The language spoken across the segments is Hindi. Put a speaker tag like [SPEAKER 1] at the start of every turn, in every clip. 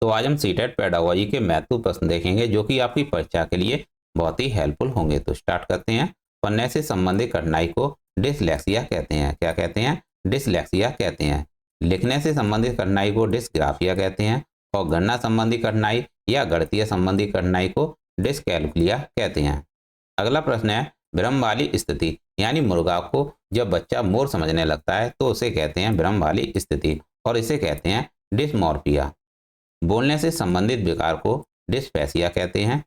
[SPEAKER 1] तो आज हम सीटेट पेडागोजी के महत्वपूर्ण प्रश्न देखेंगे जो कि आपकी परीक्षा के लिए बहुत ही हेल्पफुल होंगे। तो स्टार्ट करते हैं। पढ़ने से संबंधित कठिनाई को डिसलेक्सिया कहते हैं। क्या कहते हैं? डिसलेक्सिया कहते हैं। लिखने से संबंधित कठिनाई को डिसग्राफिया कहते हैं और गणना संबंधी कठिनाई या गणितीय संबंधी कठिनाई को डिसकैलकुलिया कहते हैं। अगला प्रश्न है, भ्रम वाली स्थिति यानी मुर्गा को जब बच्चा मोर समझने लगता है तो उसे कहते हैं भ्रम वाली स्थिति और इसे कहते हैं डिसमॉर्फिया। बोलने से संबंधित विकार को डिस्फेसिया कहते हैं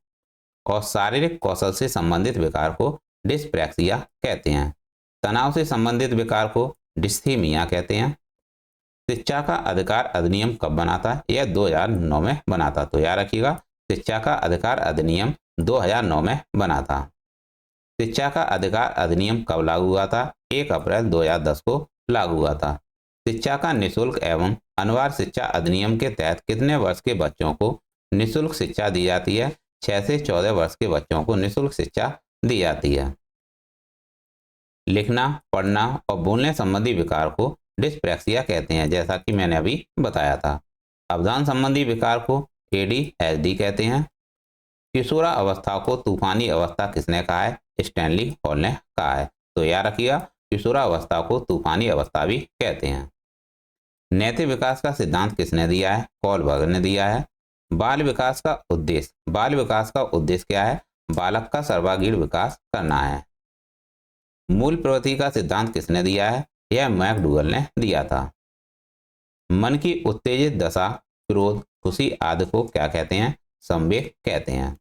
[SPEAKER 1] और शारीरिक कौशल से संबंधित विकार को डिस्प्रैक्सिया कहते हैं। तनाव से संबंधित विकार को डिस्थीमिया कहते हैं। शिक्षा का अधिकार अधिनियम कब बना था? यह 2009 में बना था। तो याद रखिएगा, शिक्षा का अधिकार अधिनियम 2009 में बना था। शिक्षा का अधिकार अधिनियम कब लागू हुआ था? 1 अप्रैल 2010 को लागू हुआ था। शिक्षा का निःशुल्क एवं अनिवार्य शिक्षा अधिनियम के तहत कितने वर्ष के बच्चों को निःशुल्क शिक्षा दी जाती है? 6 से 14 वर्ष के बच्चों को निःशुल्क शिक्षा दी जाती है। लिखना, पढ़ना और बोलने संबंधी विकार को डिस्प्रैक्सिया कहते हैं, जैसा कि मैंने अभी बताया था। अवधान संबंधी विकार को ADHD कहते हैं। किशोरा अवस्था को तूफानी अवस्था किसने कहा है? स्टैनली हॉल ने कहा है। तो याद रखिएगा, किशोरा अवस्था को तूफानी अवस्था भी कहते हैं। नैतिक विकास का सिद्धांत किसने दिया है? कोलबर्ग ने दिया है। बाल विकास का उद्देश्य क्या है? बालक का सर्वांगीण विकास करना है। मूल प्रवृत्ति का सिद्धांत किसने दिया है? यह मैकडूगल ने दिया था। मन की उत्तेजित दशा, क्रोध, खुशी आदि को क्या कहते हैं? संवेग कहते हैं।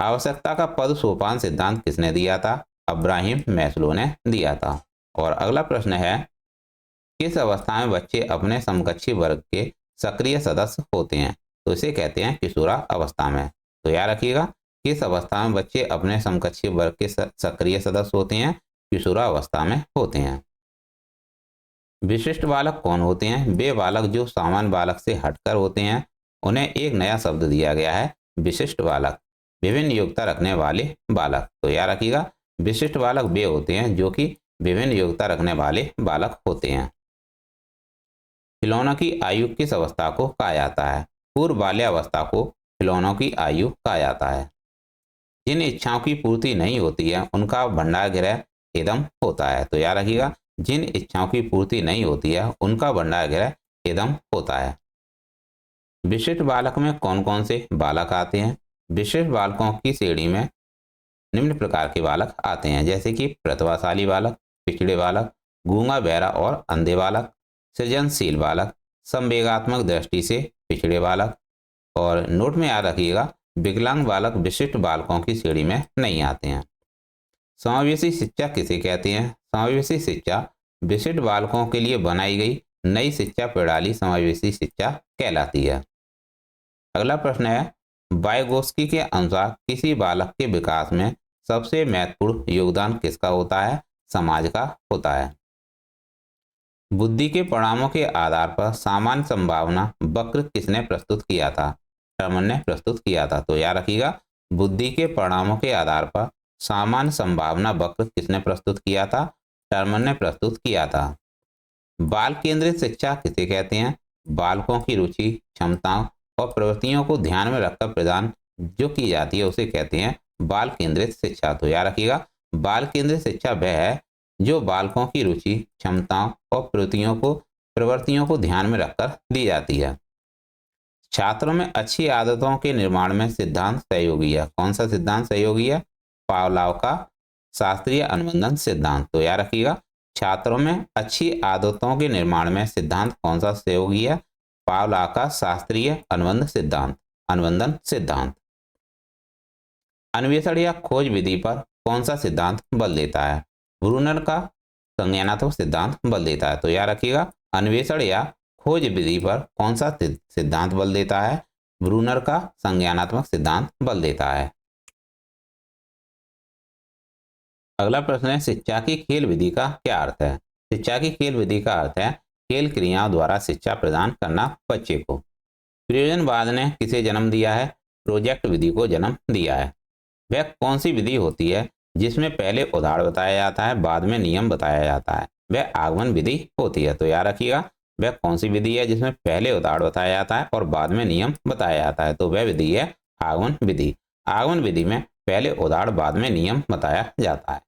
[SPEAKER 1] आवश्यकता का पद सोपान सिद्धांत किसने दिया था? अब्राहिम मैस्लो ने दिया था। और अगला प्रश्न है, किस अवस्था में बच्चे अपने समकक्षी वर्ग के सक्रिय सदस्य होते हैं? तो इसे कहते हैं किशोरा अवस्था में। तो याद रखिएगा, किस अवस्था में बच्चे अपने समकक्षी वर्ग के सक्रिय सदस्य होते हैं? किशोरा अवस्था में होते हैं। विशिष्ट बालक कौन होते हैं? वे बालक जो सामान्य बालक से हटकर होते हैं। उन्हें एक नया शब्द दिया गया है, विशिष्ट बालक, विभिन्न योग्यता रखने वाले बालक। तो याद रखिएगा, विशिष्ट बालक वे होते हैं जो कि विभिन्न योग्यता रखने वाले बालक होते हैं। खिलौनों की आयु किस अवस्था को कहा जाता है? पूर्व बाल्यावस्था को खिलौनों की आयु कहा जाता है। जिन इच्छाओं की पूर्ति नहीं होती है उनका भंडारगृह इदम होता है। तो याद रखिएगा, जिन इच्छाओं की पूर्ति नहीं होती है उनका भंडारगृह इदम होता है। विशिष्ट बालक में कौन कौन से बालक आते हैं? विशिष्ट बालकों की श्रेणी में निम्न प्रकार के बालक आते हैं, जैसे कि प्रतिभाशाली बालक, पिछड़े बालक, गूंगा बहरा और अंधे बालक, सृजनशील बालक, संवेगात्मक दृष्टि से पिछड़े बालक। और नोट में याद रखिएगा, विकलांग बालक विशिष्ट बालकों की श्रेणी में नहीं आते हैं। समावेशी शिक्षा किसे कहते हैं? समावेशी शिक्षा विशिष्ट बालकों के लिए बनाई गई नई शिक्षा प्रणाली समावेशी शिक्षा कहलाती है। अगला प्रश्न है, वाइगोत्स्की के अनुसार किसी बालक के विकास में सबसे महत्वपूर्ण योगदान किसका होता है? समाज का होता है। बुद्धि के परिणामों के आधार पर सामान्य संभावना वक्र किसने प्रस्तुत किया था? टर्मन ने प्रस्तुत किया था। तो याद रखिएगा, बुद्धि के परिणामों के आधार पर सामान्य संभावना वक्र किसने प्रस्तुत किया था? टर्मन ने प्रस्तुत किया था। बाल केंद्रित शिक्षा किसे कहते हैं? बालकों की रुचि, क्षमताओं और प्रवृत्तियों को ध्यान में रखकर प्रदान जो की जाती है उसे कहते हैं बाल केंद्रित शिक्षा। तो याद रखिएगा, बाल केंद्रित शिक्षा वह है जो बालकों की रुचि, क्षमताओं और प्रवृत्तियों को ध्यान में रखकर दी जाती है। छात्रों में अच्छी आदतों के निर्माण में सिद्धांत सहयोगी है। कौन सा सिद्धांत सहयोगी है? पावलोव का शास्त्रीय अनुबंधन सिद्धांत। तो याद रखिएगा, छात्रों में अच्छी आदतों के निर्माण में सिद्धांत कौन सा सहयोगी है? पावलोव का शास्त्रीय अनुबंधन सिद्धांत। अन्वेषण या खोज विधि पर कौन सा सिद्धांत बल देता है? ब्रूनर का संज्ञानात्मक सिद्धांत बल देता है। तो याद रखिएगा, अन्वेषण या खोज विधि पर कौन सा सिद्धांत बल देता है? ब्रूनर का संज्ञानात्मक सिद्धांत बल देता है। अगला प्रश्न है, शिक्षा की खेल विधि का क्या अर्थ है? शिक्षा की खेल विधि का अर्थ है खेल क्रियाओं द्वारा शिक्षा प्रदान करना बच्चे को। प्रयोजनवाद ने किसे जन्म दिया है? प्रोजेक्ट विधि को जन्म दिया है। वह कौन सी विधि होती है जिसमें पहले उदाहरण बताया जाता है बाद में नियम बताया जाता है? वह आगमन विधि होती है। तो याद रखिएगा, वह कौन सी विधि है जिसमें पहले उदाहरण बताया जाता है और बाद में नियम बताया जाता है? तो वह विधि है आगमन विधि। आगमन विधि में पहले उदाहरण बाद में नियम बताया जाता है।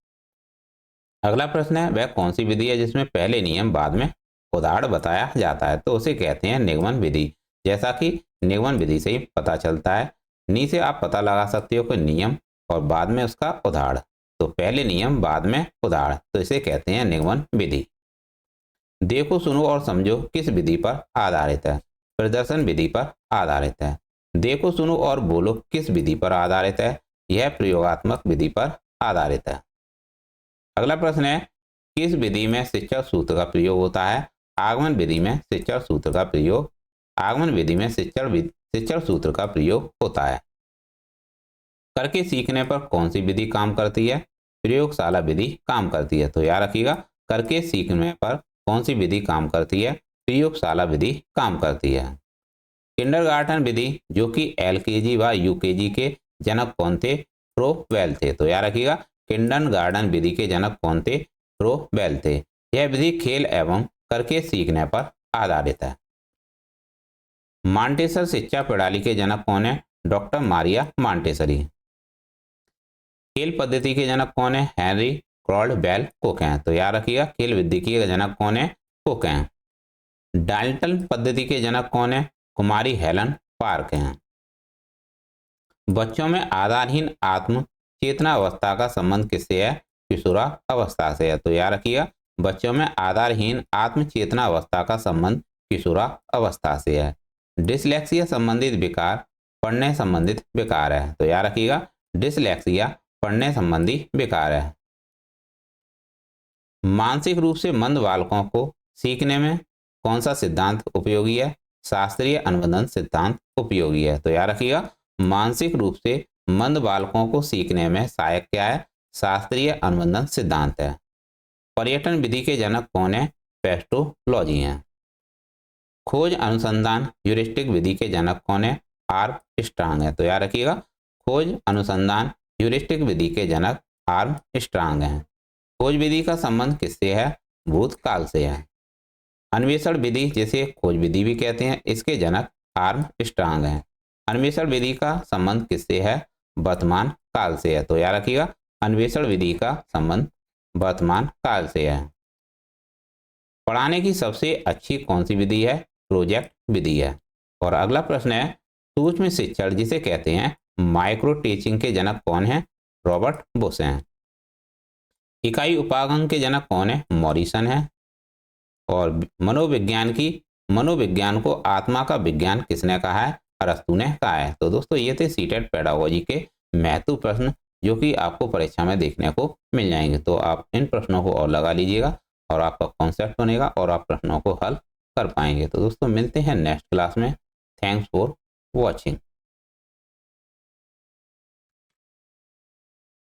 [SPEAKER 1] अगला प्रश्न है, वह कौन सी विधि है जिसमें पहले नियम बाद में उदाहरण बताया जाता है? तो उसे कहते हैं निगमन विधि। जैसा कि निगमन विधि से ही पता चलता है, नीचे आप पता लगा सकते हो कि नियम और बाद में उसका उदाहरण। तो पहले नियम बाद में उदाहरण, तो इसे कहते हैं निगमन विधि। देखो, सुनो और समझो किस विधि पर आधारित है? प्रदर्शन विधि पर आधारित है। देखो, सुनो और बोलो किस विधि पर आधारित है? यह प्रयोगात्मक विधि पर आधारित है। अगला प्रश्न है, किस विधि में शिक्षण सूत्र का प्रयोग होता है? आगमन विधि में शिक्षण सूत्र का प्रयोग आगमन विधि में शिक्षण सूत्र का प्रयोग होता है। करके सीखने पर कौन सी विधि काम करती है? प्रयोगशाला विधि काम करती है। तो याद रखिएगा, करके सीखने पर कौन सी विधि काम करती है? प्रयोगशाला विधि काम करती है। किंडरगार्टन विधि, जो कि एलकेजी व यूकेजी के जनक कौन थे? फ्रोबेल थे। तो याद रखिएगा, किंडरगार्टन विधि के जनक कौन थे? फ्रोबेल थे। यह विधि खेल एवं करके सीखने पर आधारित है। मॉन्टेसर शिक्षा प्रणाली के जनक कौन है? Doctor Maria Montessori. खेल पद्धति के जनक कौन है? Henry Caldwell Cook. तो याद रखिएगा, खेल विधि के जनक कौन है? कोकेन। डाल्टन पद्धति के जनक कौन है? कुमारी हेलन पार्क हैं। बच्चों में आधारहीन आत्म चेतना अवस्था का संबंध किससे है? किशोरा अवस्था से है। तो याद रखिएगा, बच्चों में आधारहीन आत्म चेतना अवस्था का संबंध किशोरा अवस्था से है। डिसलेक्सिया संबंधित विकार पढ़ने संबंधित विकार है। तो याद रखिएगा, डिसलेक्सिया पढ़ने संबंधी विकार है। मानसिक रूप से मंद बालकों को सीखने में कौन सा सिद्धांत उपयोगी है? शास्त्रीय अनुबंधन सिद्धांत उपयोगी है। तो याद रखिएगा, मानसिक रूप से मंद बालकों को सीखने में सहायक क्या है? शास्त्रीय अनुबंधन सिद्धांत है। पर्यटन विधि के जनक कौन है? पेस्टोलॉजी हैं। खोज अनुसंधान ह्यूरिस्टिक विधि के जनक कौन है? आर्मस्ट्रांग है। तो याद रखिएगा, खोज अनुसंधान ह्यूरिस्टिक विधि के जनक आर्मस्ट्रांग हैं। खोज विधि का संबंध किससे है? भूतकाल से है। अन्वेषण विधि, जिसे खोज विधि भी कहते हैं, इसके जनक आर्मस्ट्रांग हैं। अन्वेषण विधि का संबंध किससे है? वर्तमान काल से है। तो याद रखिएगा, अन्वेषण विधि का संबंध वर्तमान काल से है। पढ़ाने की सबसे अच्छी कौन सी विधि है? प्रोजेक्ट विधि है। और अगला प्रश्न है, सूक्ष्म शिक्षण जिसे कहते हैं माइक्रो टीचिंग के जनक कौन है? रॉबर्ट बुश हैं। इकाई उपागम के जनक कौन है? मॉरिसन है। और मनोविज्ञान को आत्मा का विज्ञान किसने कहा है? अरस्तु ने कहा है। तो दोस्तों, ये थे सीटेट पेडागोजी के महत्वपूर्ण प्रश्न जो कि आपको परीक्षा में देखने को मिल जाएंगे। तो आप इन प्रश्नों को और लगा लीजिएगा और आपका कॉन्सेप्ट बनेगा और आप प्रश्नों को हल कर पाएंगे। तो दोस्तों, मिलते हैं नेक्स्ट क्लास में। Thanks for watching.